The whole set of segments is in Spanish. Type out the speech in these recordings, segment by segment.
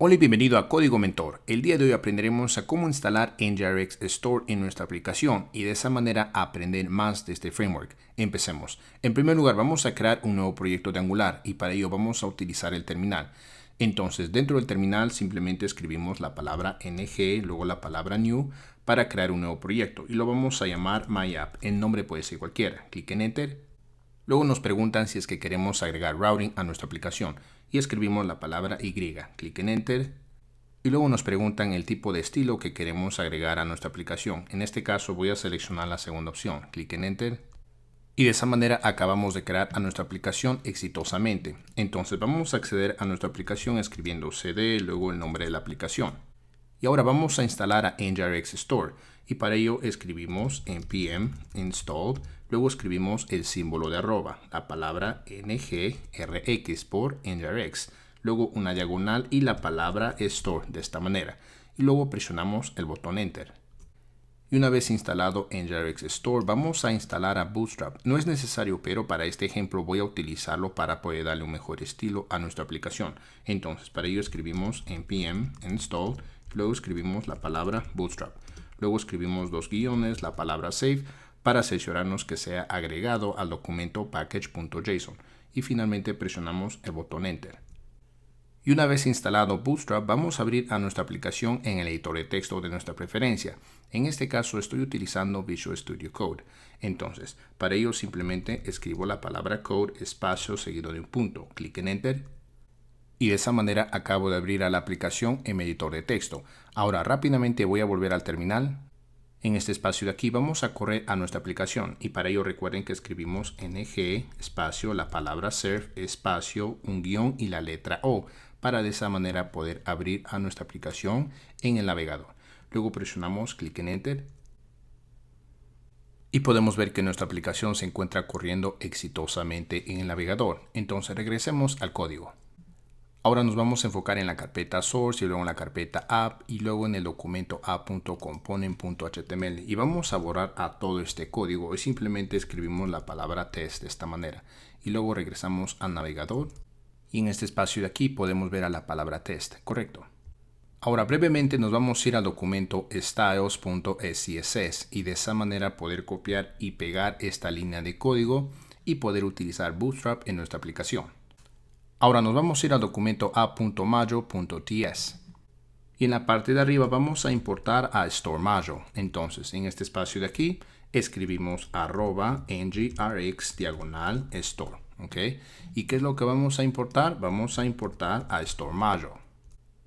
Hola y bienvenido a Código Mentor. El día de hoy aprenderemos a cómo instalar NGRX Store en nuestra aplicación y de esa manera aprender más de este framework. Empecemos. En primer lugar, vamos a crear un nuevo proyecto de Angular y para ello vamos a utilizar el terminal. Entonces, dentro del terminal simplemente escribimos la palabra ng, luego la palabra new para crear un nuevo proyecto y lo vamos a llamar MyApp. El nombre puede ser cualquiera. Clic en Enter. Luego nos preguntan si es que queremos agregar routing a nuestra aplicación y escribimos la palabra Y, clic en Enter y luego nos preguntan el tipo de estilo que queremos agregar a nuestra aplicación. En este caso voy a seleccionar la segunda opción, clic en Enter y de esa manera acabamos de crear a nuestra aplicación exitosamente. Entonces vamos a acceder a nuestra aplicación escribiendo cd, luego el nombre de la aplicación. Y ahora vamos a instalar a NGRX Store y para ello escribimos npm install, luego escribimos el símbolo de arroba, la palabra ngrx por NGRX, luego una diagonal y la palabra store de esta manera y luego presionamos el botón Enter. Y una vez instalado NGRX Store, vamos a instalar a Bootstrap. No es necesario, pero para este ejemplo voy a utilizarlo para poder darle un mejor estilo a nuestra aplicación. Entonces, para ello escribimos npm install, luego escribimos la palabra Bootstrap. Luego escribimos dos guiones, la palabra save, para asegurarnos que sea agregado al documento package.json. Y finalmente presionamos el botón Enter. Y una vez instalado Bootstrap, vamos a abrir a nuestra aplicación en el editor de texto de nuestra preferencia. En este caso estoy utilizando Visual Studio Code. Entonces, para ello simplemente escribo la palabra code, espacio seguido de un punto. Clic en Enter. Y de esa manera acabo de abrir a la aplicación en mi editor de texto. Ahora rápidamente voy a volver al terminal. En este espacio de aquí vamos a correr a nuestra aplicación y para ello recuerden que escribimos ng, espacio, la palabra serve, espacio, un guión y la letra O para de esa manera poder abrir a nuestra aplicación en el navegador. Luego presionamos clic en Enter y podemos ver que nuestra aplicación se encuentra corriendo exitosamente en el navegador. Entonces regresemos al código. Ahora nos vamos a enfocar en la carpeta source y luego en la carpeta app y luego en el documento app.component.html y vamos a borrar a todo este código y simplemente escribimos la palabra test de esta manera y luego regresamos al navegador y en este espacio de aquí podemos ver a la palabra test, correcto. Ahora brevemente nos vamos a ir al documento styles.css y de esa manera poder copiar y pegar esta línea de código y poder utilizar Bootstrap en nuestra aplicación. Ahora nos vamos a ir al documento app.mayo.ts y en la parte de arriba vamos a importar a StoreMayo. Entonces en este espacio de aquí escribimos @ngrx /store. ¿Ok? ¿Y qué es lo que vamos a importar? Vamos a importar a StoreMayo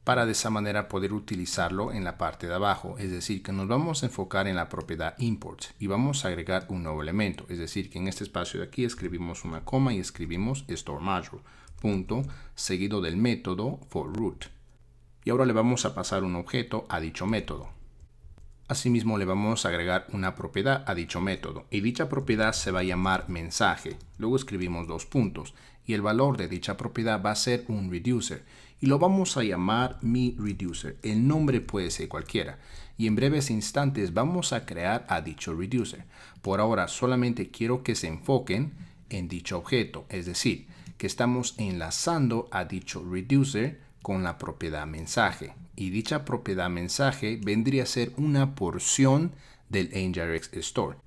para de esa manera poder utilizarlo en la parte de abajo. Es decir, que nos vamos a enfocar en la propiedad import y vamos a agregar un nuevo elemento. Es decir, que en este espacio de aquí escribimos una coma y escribimos StoreMayo. Punto, seguido del método forRoot. Y ahora le vamos a pasar un objeto a dicho método. Asimismo le vamos a agregar una propiedad a dicho método y dicha propiedad se va a llamar mensaje. Luego escribimos dos puntos y el valor de dicha propiedad va a ser un reducer y lo vamos a llamar miReducer. El nombre puede ser cualquiera y en breves instantes vamos a crear a dicho reducer. Por ahora solamente quiero que se enfoquen en dicho objeto, es decir, que estamos enlazando a dicho reducer con la propiedad mensaje y dicha propiedad mensaje vendría a ser una porción del NGRX Store.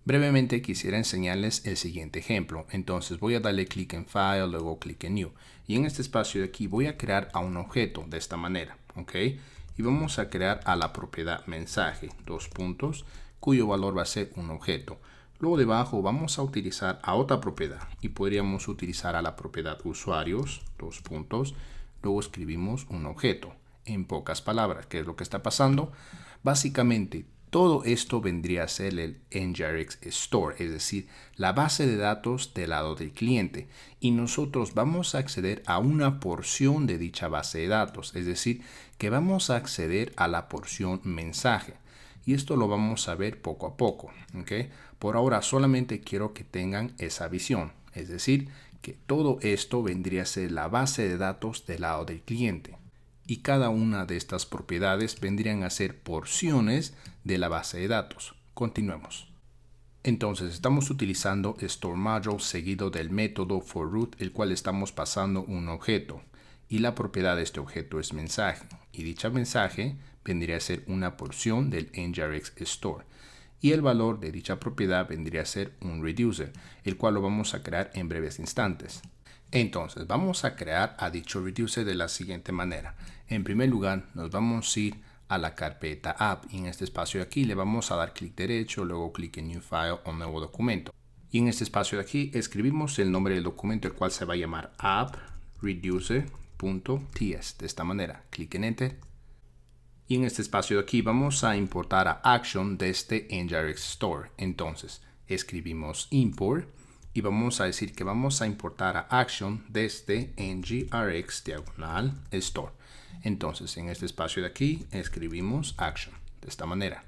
Brevemente quisiera enseñarles el siguiente ejemplo, entonces voy a darle clic en File, luego clic en New y en este espacio de aquí voy a crear a un objeto de esta manera, ¿ok? Y vamos a crear a la propiedad mensaje, dos puntos, cuyo valor va a ser un objeto. Luego debajo vamos a utilizar a otra propiedad y podríamos utilizar a la propiedad usuarios, dos puntos, luego escribimos un objeto. En pocas palabras, ¿qué es lo que está pasando? Básicamente, todo esto vendría a ser el NGRX Store, es decir, la base de datos del lado del cliente. Y nosotros vamos a acceder a una porción de dicha base de datos, es decir, que vamos a acceder a la porción mensaje. Y esto lo vamos a ver poco a poco, ¿ok? Por ahora solamente quiero que tengan esa visión, es decir, que todo esto vendría a ser la base de datos del lado del cliente. Y cada una de estas propiedades vendrían a ser porciones de la base de datos. Continuemos. Entonces estamos utilizando StoreMayo seguido del método forRoot, el cual estamos pasando un objeto. y la propiedad de este objeto es mensaje, y dicha mensaje vendría a ser una porción del NGRX Store, y el valor de dicha propiedad vendría a ser un reducer, el cual lo vamos a crear en breves instantes. Entonces vamos a crear a dicho reducer de la siguiente manera. En primer lugar nos vamos a ir a la carpeta app y en este espacio de aquí le vamos a dar clic derecho, luego clic en New File o Nuevo Documento. Y en este espacio de aquí escribimos el nombre del documento, el cual se va a llamar app.reducer.ts. De esta manera, clic en Enter. Y en este espacio de aquí vamos a importar a Action desde NGRX Store. Entonces, escribimos import y vamos a decir que vamos a importar a Action desde NGRX/Store. Entonces, en este espacio de aquí escribimos Action de esta manera.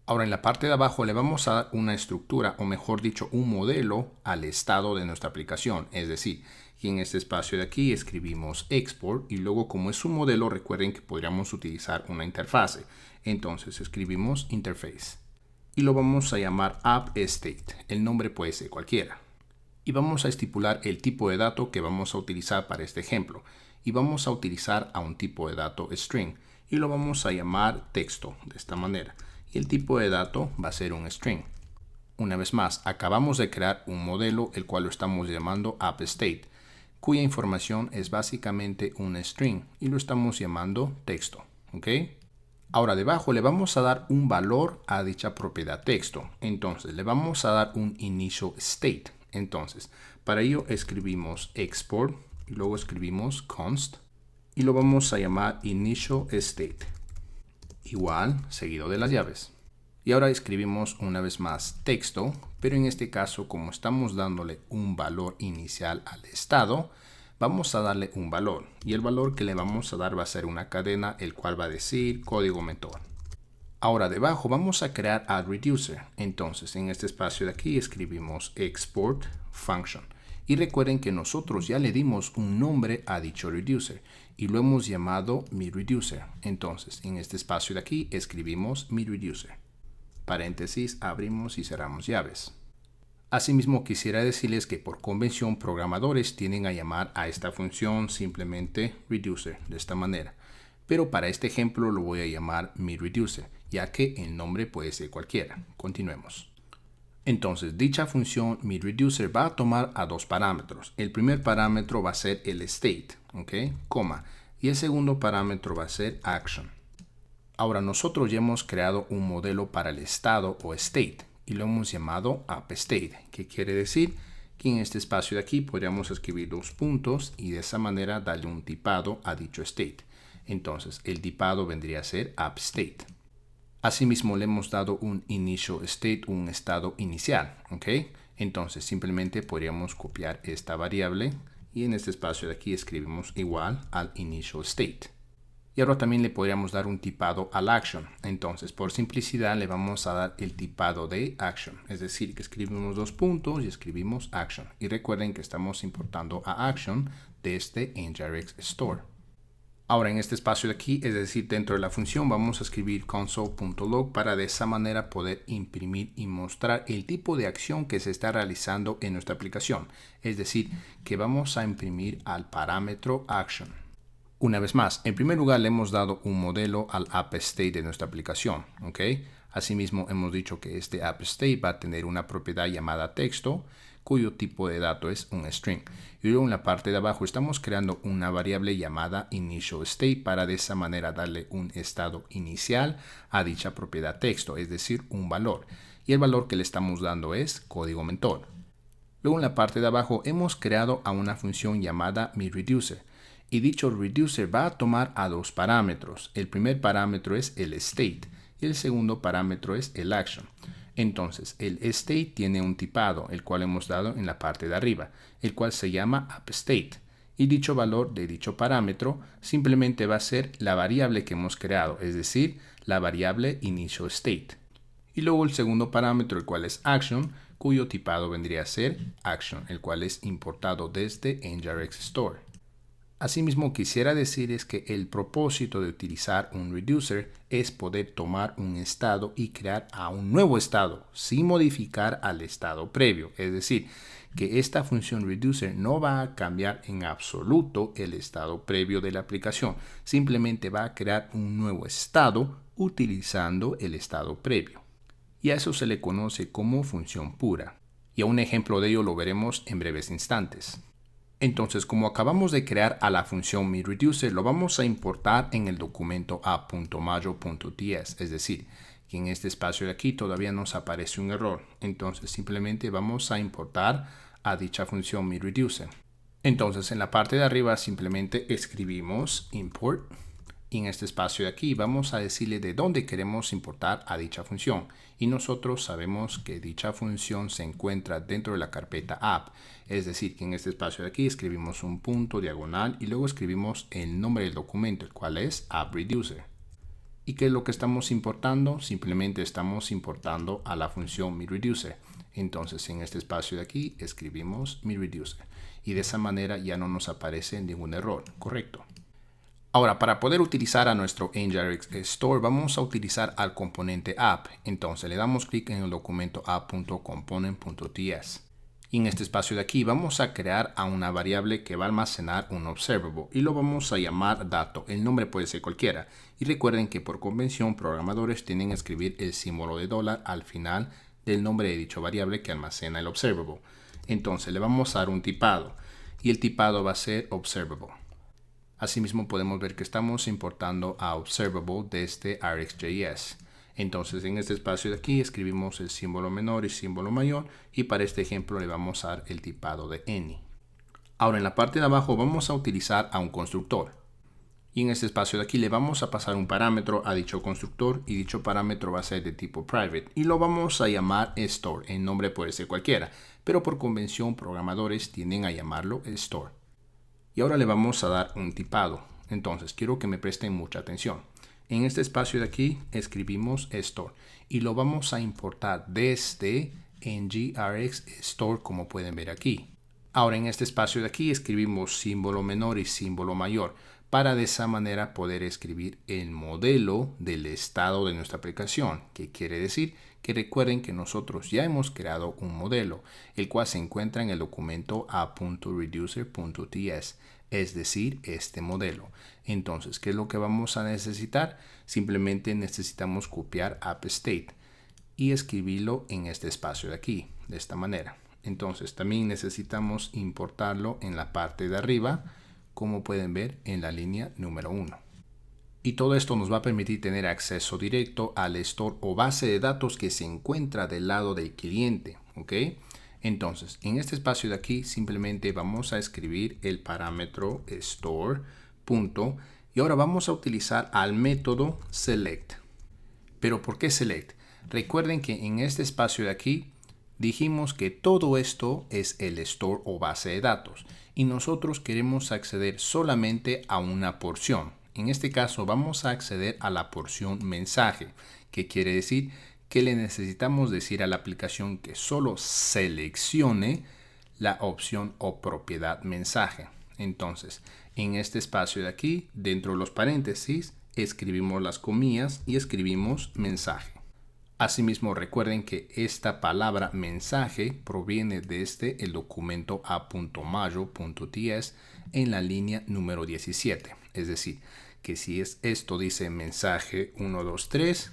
Ahora en la parte de abajo le vamos a dar una estructura, o mejor dicho, un modelo al estado de nuestra aplicación. Es decir, y en este espacio de aquí escribimos export y luego como es un modelo, recuerden que podríamos utilizar una interfase. Entonces escribimos interface y lo vamos a llamar app state. El nombre puede ser cualquiera. Y vamos a estipular el tipo de dato que vamos a utilizar para este ejemplo. Y vamos a utilizar a un tipo de dato string y lo vamos a llamar texto de esta manera. Y el tipo de dato va a ser un string. Una vez más, acabamos de crear un modelo, el cual lo estamos llamando appState, cuya información es básicamente un string y lo estamos llamando texto. ¿Ok? Ahora debajo le vamos a dar un valor a dicha propiedad texto. Entonces le vamos a dar un initial state. Entonces, para ello escribimos export y luego escribimos const y lo vamos a llamar initial state. Igual, seguido de las llaves. Y ahora escribimos una vez más texto, pero en este caso, como estamos dándole un valor inicial al estado, vamos a darle un valor. Y el valor que le vamos a dar va a ser una cadena, el cual va a decir código mentor. Ahora debajo vamos a crear a reducer. Entonces, en este espacio de aquí escribimos export function. Y recuerden que nosotros ya le dimos un nombre a dicho reducer y lo hemos llamado miReducer. Entonces, en este espacio de aquí escribimos miReducer. Paréntesis, abrimos y cerramos llaves. Asimismo, quisiera decirles que por convención programadores tienden a llamar a esta función simplemente reducer de esta manera. Pero para este ejemplo lo voy a llamar miReducer, ya que el nombre puede ser cualquiera. Continuemos. Entonces, dicha función miReducer va a tomar a dos parámetros. El primer parámetro va a ser el state, ¿ok? Coma. Y el segundo parámetro va a ser action. Ahora, nosotros ya hemos creado un modelo para el estado o state y lo hemos llamado appState, que quiere decir que en este espacio de aquí podríamos escribir dos puntos y de esa manera darle un tipado a dicho state. Entonces, el tipado vendría a ser appState. Asimismo, le hemos dado un initial state, un estado inicial, ¿ok? Entonces, simplemente podríamos copiar esta variable y en este espacio de aquí escribimos igual al initial state. Y ahora también le podríamos dar un tipado al action. Entonces, por simplicidad, le vamos a dar el tipado de action. Es decir, que escribimos dos puntos y escribimos action. Y recuerden que estamos importando a action desde NGRX Store. Ahora en este espacio de aquí, es decir, dentro de la función, vamos a escribir console.log para de esa manera poder imprimir y mostrar el tipo de acción que se está realizando en nuestra aplicación. Es decir, que vamos a imprimir al parámetro action. Una vez más, en primer lugar le hemos dado un modelo al appState de nuestra aplicación. ¿Ok? Asimismo, hemos dicho que este appState va a tener una propiedad llamada texto, cuyo tipo de dato es un string. Y luego en la parte de abajo estamos creando una variable llamada initial state para de esa manera darle un estado inicial a dicha propiedad texto, es decir, un valor. Y el valor que le estamos dando es código mentor. Luego en la parte de abajo hemos creado a una función llamada miReducer. Y dicho reducer va a tomar a dos parámetros. El primer parámetro es el state y el segundo parámetro es el action. Entonces, el state tiene un tipado, el cual hemos dado en la parte de arriba, el cual se llama appState. Y dicho valor de dicho parámetro simplemente va a ser la variable que hemos creado, es decir, la variable initial state. Y luego el segundo parámetro, el cual es action, cuyo tipado vendría a ser action, el cual es importado desde NGRX Store. Asimismo, quisiera decirles que el propósito de utilizar un reducer es poder tomar un estado y crear a un nuevo estado sin modificar al estado previo. Es decir, que esta función reducer no va a cambiar en absoluto el estado previo de la aplicación, simplemente va a crear un nuevo estado utilizando el estado previo. Y a eso se le conoce como función pura. Y a un ejemplo de ello lo veremos en breves instantes. Entonces, como acabamos de crear a la función MeReducer, lo vamos a importar en el documento app.mayo.ts, es decir, que en este espacio de aquí todavía nos aparece un error. Entonces, simplemente vamos a importar a dicha función MeReducer. Entonces, en la parte de arriba simplemente escribimos import. Y en este espacio de aquí vamos a decirle de dónde queremos importar a dicha función. Y nosotros sabemos que dicha función se encuentra dentro de la carpeta app. Es decir, que en este espacio de aquí escribimos un punto diagonal y luego escribimos el nombre del documento, el cual es AppReducer. ¿Y qué es lo que estamos importando? Simplemente estamos importando a la función MeReducer. Entonces en este espacio de aquí escribimos MeReducer. Y de esa manera ya no nos aparece ningún error, ¿correcto? Ahora, para poder utilizar a nuestro nginx store, vamos a utilizar al componente app. Entonces, le damos clic en el documento app.component.ts. Y en este espacio de aquí vamos a crear a una variable que va a almacenar un observable y lo vamos a llamar dato. El nombre puede ser cualquiera. Y recuerden que por convención, programadores tienen que escribir el símbolo de dólar al final del nombre de dicho variable que almacena el observable. Entonces, le vamos a dar un tipado. Y el tipado va a ser observable. Asimismo podemos ver que estamos importando a observable desde RxJS. Entonces en este espacio de aquí escribimos el símbolo menor y símbolo mayor y para este ejemplo le vamos a dar el tipado de any. Ahora en la parte de abajo vamos a utilizar a un constructor. Y en este espacio de aquí le vamos a pasar un parámetro a dicho constructor y dicho parámetro va a ser de tipo private y lo vamos a llamar store. El nombre puede ser cualquiera, pero por convención programadores tienden a llamarlo store. Y ahora le vamos a dar un tipado. Entonces, quiero que me presten mucha atención. En este espacio de aquí escribimos store y lo vamos a importar desde nginx store como pueden ver aquí. Ahora en este espacio de aquí escribimos símbolo menor y símbolo mayor para de esa manera poder escribir el modelo del estado de nuestra aplicación, que quiere decir que recuerden que nosotros ya hemos creado un modelo, el cual se encuentra en el documento app.reducer.ts, es decir, este modelo. Entonces, ¿qué es lo que vamos a necesitar? Simplemente necesitamos copiar app_state y escribirlo en este espacio de aquí, de esta manera. Entonces, también necesitamos importarlo en la parte de arriba, como pueden ver en la línea número 1. Y todo esto nos va a permitir tener acceso directo al store o base de datos que se encuentra del lado del cliente, ¿ok? Entonces, en este espacio de aquí simplemente vamos a escribir el parámetro store, punto, y ahora vamos a utilizar al método select. ¿Pero por qué select? Recuerden que en este espacio de aquí dijimos que todo esto es el store o base de datos y nosotros queremos acceder solamente a una porción. En este caso vamos a acceder a la porción mensaje, que quiere decir que le necesitamos decir a la aplicación que solo seleccione la opción o propiedad mensaje. Entonces, en este espacio de aquí, dentro de los paréntesis, escribimos las comillas y escribimos mensaje. Asimismo, recuerden que esta palabra mensaje proviene desde el documento app.mayo.ts en la línea número 17. Es decir, que si esto dice mensaje 123,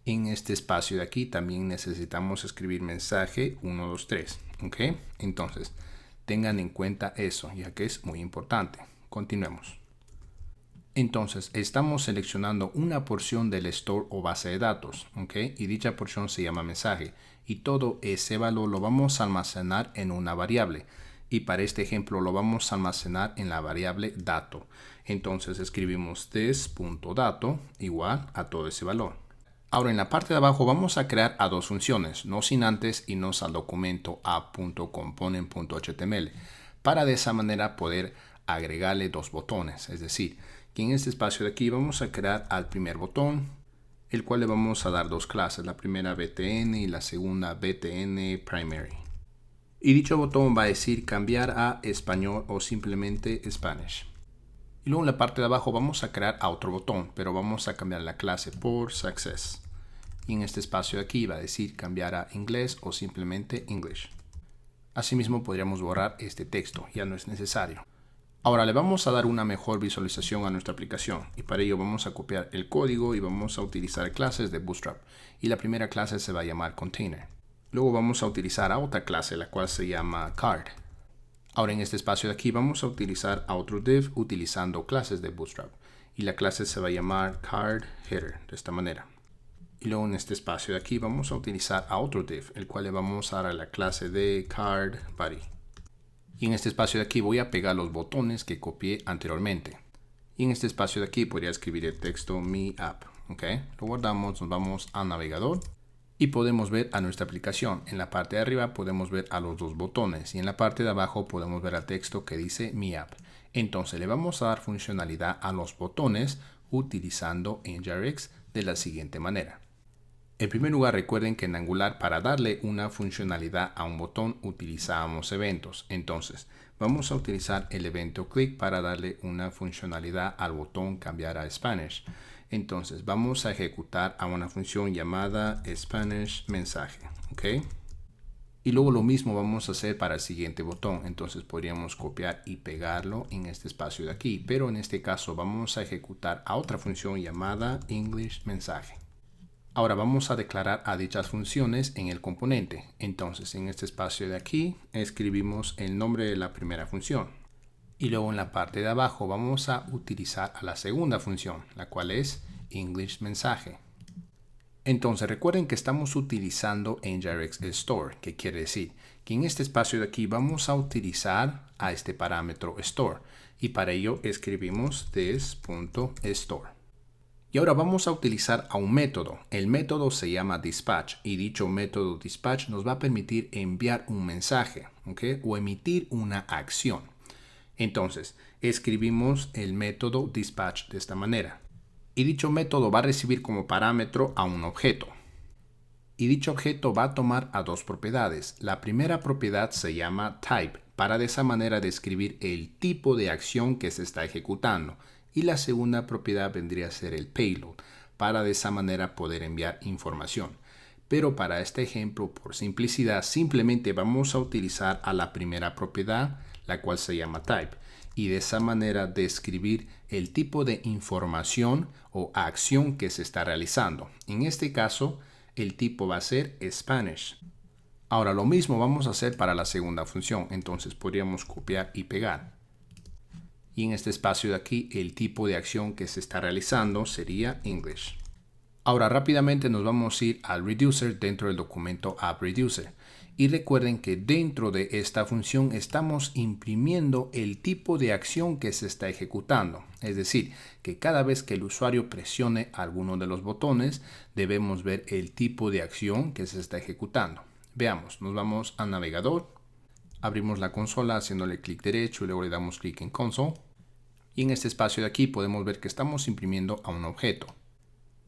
en este espacio de aquí también necesitamos escribir mensaje 123. ¿Ok? Entonces, tengan en cuenta eso, ya que es muy importante. Continuemos. Entonces, estamos seleccionando una porción del store o base de datos, ¿ok? Y dicha porción se llama mensaje. Y todo ese valor lo vamos a almacenar en una variable. Y para este ejemplo lo vamos a almacenar en la variable dato. Entonces escribimos this.dato igual a todo ese valor. Ahora en la parte de abajo vamos a crear a dos funciones, no sin antes irnos al documento app.component.html para de esa manera poder agregarle dos botones, es decir, que en este espacio de aquí vamos a crear al primer botón, el cual le vamos a dar dos clases, la primera btn y la segunda btn primary. Y dicho botón va a decir cambiar a español o simplemente Spanish. Y luego en la parte de abajo vamos a crear a otro botón, pero vamos a cambiar la clase por success. Y en este espacio de aquí va a decir cambiar a inglés o simplemente English. Asimismo podríamos borrar este texto, ya no es necesario. Ahora le vamos a dar una mejor visualización a nuestra aplicación y para ello vamos a copiar el código y vamos a utilizar clases de Bootstrap. Y la primera clase se va a llamar Container. Luego vamos a utilizar a otra clase, la cual se llama Card. Ahora en este espacio de aquí vamos a utilizar a otro div utilizando clases de Bootstrap. Y la clase se va a llamar Card Header, de esta manera. Y luego en este espacio de aquí vamos a utilizar a otro div, el cual le vamos a dar a la clase de Card Body. Y en este espacio de aquí voy a pegar los botones que copié anteriormente. Y en este espacio de aquí podría escribir el texto Mi App. ¿Ok? Lo guardamos, nos vamos al navegador y podemos ver a nuestra aplicación. En la parte de arriba podemos ver a los dos botones y en la parte de abajo podemos ver el texto que dice Mi App. Entonces le vamos a dar funcionalidad a los botones utilizando nginx de la siguiente manera. En primer lugar, recuerden que en Angular para darle una funcionalidad a un botón utilizamos eventos. Entonces, vamos a utilizar el evento click para darle una funcionalidad al botón cambiar a Spanish. Entonces, vamos a ejecutar a una función llamada Spanish mensaje. ¿Ok? Y luego lo mismo vamos a hacer para el siguiente botón. Entonces, podríamos copiar y pegarlo en este espacio de aquí. Pero en este caso, vamos a ejecutar a otra función llamada English mensaje. Ahora vamos a declarar a dichas funciones en el componente. Entonces en este espacio de aquí escribimos el nombre de la primera función. Y luego en la parte de abajo vamos a utilizar a la segunda función, la cual es English mensaje. Entonces recuerden que estamos utilizando nginx store, que quiere decir que en este espacio de aquí vamos a utilizar a este parámetro store. Y para ello escribimos this.store. Y ahora vamos a utilizar a un método. El método se llama dispatch y dicho método dispatch nos va a permitir enviar un mensaje, ¿okay? O emitir una acción. Entonces, escribimos el método dispatch de esta manera. Y dicho método va a recibir como parámetro a un objeto. Y dicho objeto va a tomar a dos propiedades. La primera propiedad se llama type, para de esa manera describir el tipo de acción que se está ejecutando. Y la segunda propiedad vendría a ser el payload, para de esa manera poder enviar información. Pero para este ejemplo, por simplicidad, simplemente vamos a utilizar a la primera propiedad, la cual se llama type. Y de esa manera describir el tipo de información o acción que se está realizando. En este caso, el tipo va a ser Spanish. Ahora lo mismo vamos a hacer para la segunda función. Entonces podríamos copiar y pegar. Y en este espacio de aquí, el tipo de acción que se está realizando sería English. Ahora rápidamente nos vamos a ir al reducer dentro del documento AppReducer. Y recuerden que dentro de esta función estamos imprimiendo el tipo de acción que se está ejecutando. Es decir, que cada vez que el usuario presione alguno de los botones, debemos ver el tipo de acción que se está ejecutando. Veamos, nos vamos al navegador. Abrimos la consola haciéndole clic derecho y luego le damos clic en Console. Y en este espacio de aquí podemos ver que estamos imprimiendo a un objeto.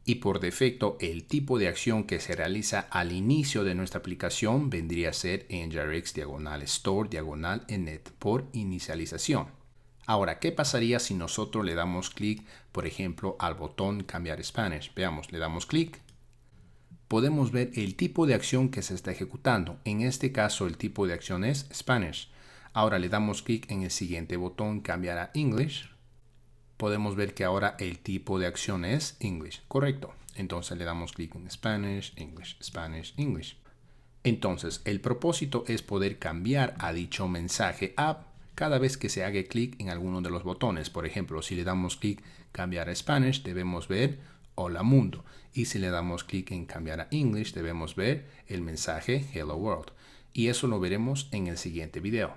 Y por defecto el tipo de acción que se realiza al inicio de nuestra aplicación vendría a ser nginx /store -ennet por inicialización. Ahora, ¿qué pasaría si nosotros le damos clic, por ejemplo, al botón cambiar Spanish? Veamos, le damos clic. Podemos ver el tipo de acción que se está ejecutando. En este caso el tipo de acción es Spanish. Ahora le damos clic en el siguiente botón cambiar a English. Podemos ver que ahora el tipo de acción es English. Correcto. Entonces le damos clic en Spanish, English, Spanish, English. Entonces el propósito es poder cambiar a dicho mensaje app cada vez que se haga clic en alguno de los botones. Por ejemplo, si le damos clic cambiar a Spanish, debemos ver Hola Mundo. Y si le damos clic en cambiar a English, debemos ver el mensaje Hello World. Y eso lo veremos en el siguiente video.